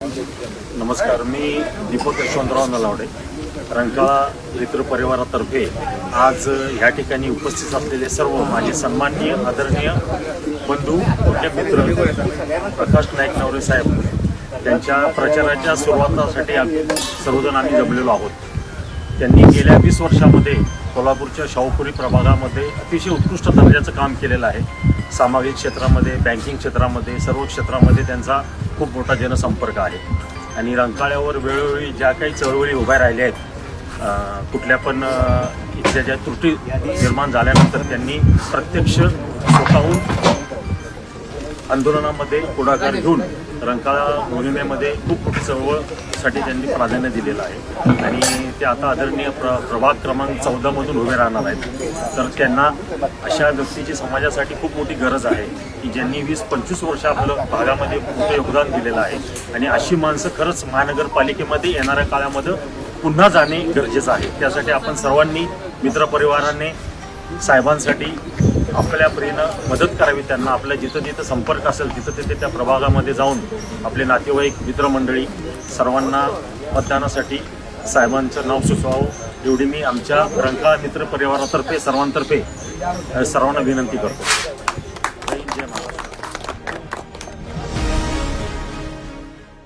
नमस्कार, मी दीपक यशवंतराव नलावडे, रंकाळा मित्र परिवारातर्फे आज या ठिकाणी उपस्थित असलेले सर्व माझे सन्माननीय आदरणीय बंधू मोठे मित्र प्रकाश नाईक नवरे साहेब त्यांच्या प्रचाराच्या सुरुवातासाठी सर्वजण आम्ही जमलेलो आहोत. त्यांनी गेल्या 20 वर्षामध्ये कोल्हापूरच्या शाहूपुरी प्रभागामध्ये अतिशय उत्कृष्ट दर्जाचं काम केलेलं आहे. सामाजिक क्षेत्रामध्ये, बँकिंग क्षेत्रामध्ये, सर्व क्षेत्रामध्ये त्यांचा खूप मोठा जनसंपर्क आहे. आणि रंकाळ्यावर वेळोवेळी ज्या काही चळवळी उभ्या राहिल्या आहेत, कुठल्या पण इथल्या ज्या त्रुटी निर्माण झाल्यानंतर त्यांनी प्रत्यक्ष स्वतःहून आंदोलनामध्ये पुढाकार घेऊन रंकाळा मोहिमेमध्ये खूप मोठी चळवळसाठी त्यांनी प्राधान्य दिलेलं आहे. आणि ते आता आदरणीय प्रभाग क्रमांक 14 मधून उभे राहणार आहेत. तर त्यांना अशा व्यक्तीची समाजासाठी खूप मोठी गरज आहे की ज्यांनी 20-25 वर्ष आपलं भागामध्ये मोठं योगदान दिलेलं आहे. आणि अशी माणसं खरंच महानगरपालिकेमध्ये येणाऱ्या काळामध्ये पुन्हा जाणे गरजेचं आहे. त्यासाठी आपण सर्वांनी मित्रपरिवाराने साहेबांसाठी आपल्या परीनं मदत करावी. त्यांना आपल्या जिथं जिथं संपर्क असेल तिथं तिथे त्या प्रभागामध्ये जाऊन आपले नातेवाईक, मित्रमंडळी सर्वांना मतदानासाठी साहेबांचं नाव सुचवावं, एवढी मी आमच्या रंकाळा मित्र परिवारातर्फे सर्वांना विनंती करतो.